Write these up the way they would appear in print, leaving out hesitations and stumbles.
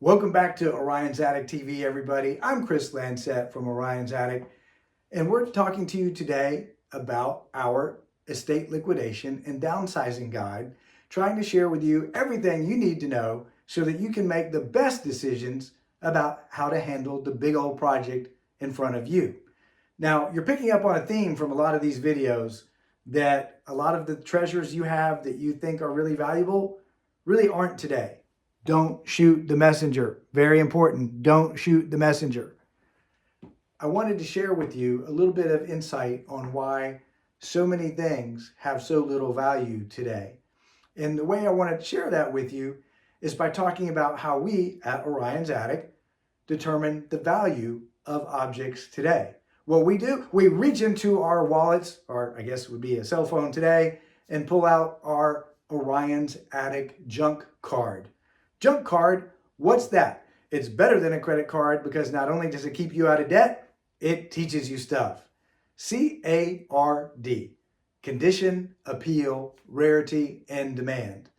Welcome back to Orion's Attic TV, everybody. I'm Chris Lansett from Orion's Attic, and we're talking to you today about our estate liquidation and downsizing guide, trying to share with you everything you need to know so that you can make the best decisions about how to handle the big old project in front of you. Now, you're picking up on a theme from a lot of these videos that a lot of the treasures you have that you think are really valuable really aren't today. Don't shoot the messenger. Very important. Don't shoot the messenger. I wanted to share with you a little bit of insight on why so many things have so little value today. And the way I want to share that with you is by talking about how we at Orion's Attic determine the value of objects today. What we do, we reach into our wallets, or I guess it would be a cell phone today, and pull out our Orion's Attic junk card. Junk card, what's that? It's better than a credit card because not only does it keep you out of debt, it teaches you stuff. CARD, condition, appeal, rarity, and demand.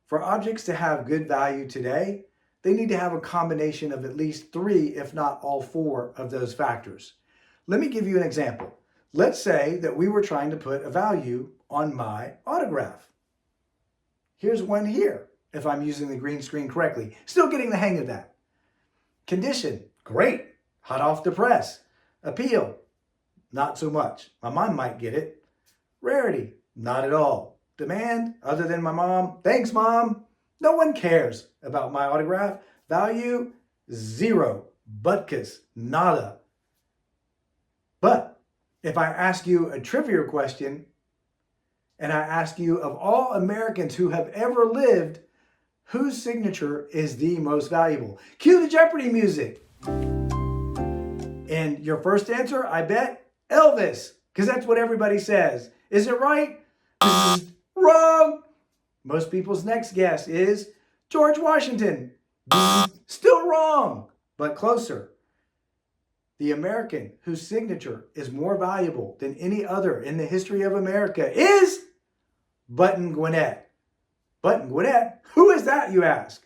For objects to have good value today, they need to have a combination of at least 3, if not all 4 of those factors. Let me give you an example. Let's say that we were trying to put a value on my autograph. Here's one here, if I'm using the green screen correctly. Still getting the hang of that. Condition, great, hot off the press. Appeal, not so much. My mom might get it. Rarity, not at all. Demand, other than my mom, thanks mom. No one cares about my autograph. Value, 0, butkus, nada. But if I ask you a trivia question, and I ask you of all Americans who have ever lived, whose signature is the most valuable? Cue the Jeopardy music. And your first answer, I bet, Elvis, because that's what everybody says. Is it right? Wrong. Most people's next guess is George Washington. Still wrong, but closer. The American whose signature is more valuable than any other in the history of America is Button Gwinnett. Button Gwinnett? Who is that, you ask?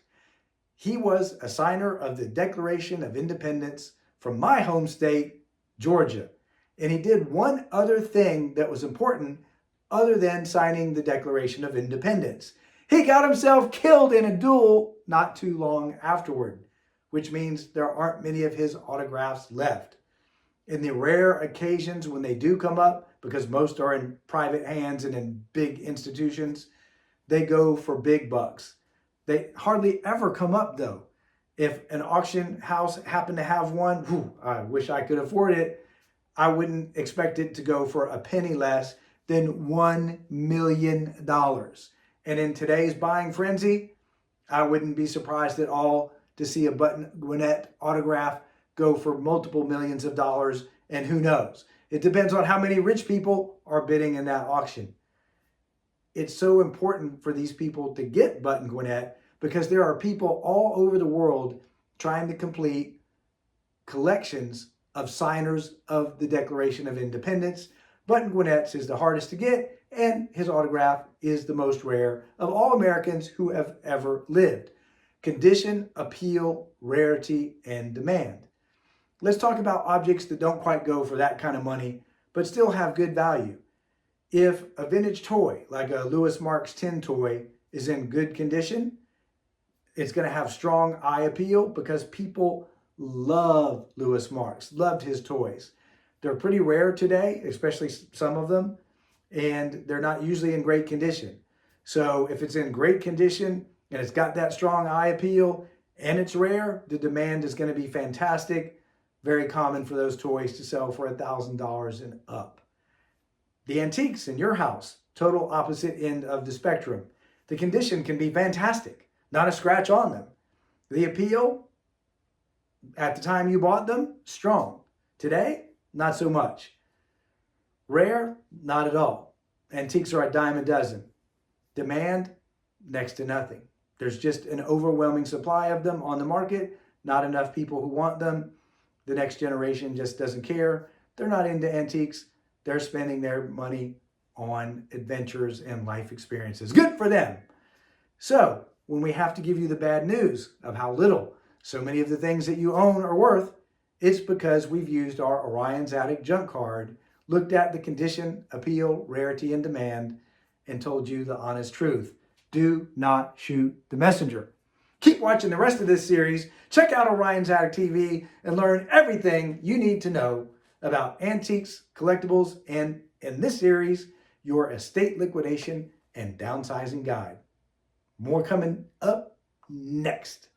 He was a signer of the Declaration of Independence from my home state, Georgia. And he did one other thing that was important other than signing the Declaration of Independence. He got himself killed in a duel not too long afterward, which means there aren't many of his autographs left. In the rare occasions when they do come up, because most are in private hands and in big institutions, they go for big bucks. They hardly ever come up though. If an auction house happened to have one, I wish I could afford it. I wouldn't expect it to go for a penny less than $1 million. And in today's buying frenzy, I wouldn't be surprised at all to see a Button Gwinnett autograph go for multiple millions of dollars, and who knows? It depends on how many rich people are bidding in that auction. It's so important for these people to get Button Gwinnett because there are people all over the world trying to complete collections of signers of the Declaration of Independence. Button Gwinnett's is the hardest to get, and his autograph is the most rare of all Americans who have ever lived. Condition, appeal, rarity, and demand. Let's talk about objects that don't quite go for that kind of money, but still have good value. If a vintage toy, like a Lewis Marks tin toy, is in good condition, it's going to have strong eye appeal because people love Lewis Marks, loved his toys. They're pretty rare today, especially some of them, and they're not usually in great condition. So if it's in great condition and it's got that strong eye appeal and it's rare, the demand is going to be fantastic. Very common for those toys to sell for $1,000 and up. The antiques in your house, total opposite end of the spectrum. The condition can be fantastic, not a scratch on them. The appeal, at the time you bought them, strong. Today, not so much. Rare, not at all. Antiques are a dime a dozen. Demand, next to nothing. There's just an overwhelming supply of them on the market, not enough people who want them. The next generation just doesn't care. They're not into antiques. They're spending their money on adventures and life experiences. Good for them. So when we have to give you the bad news of how little so many of the things that you own are worth, it's because we've used our Orion's Attic junk card, looked at the condition, appeal, rarity, and demand, and told you the honest truth. Do not shoot the messenger. Keep watching the rest of this series. Check out Orion's Attic TV and learn everything you need to know about antiques, collectibles, and in this series, your estate liquidation and downsizing guide. More coming up next.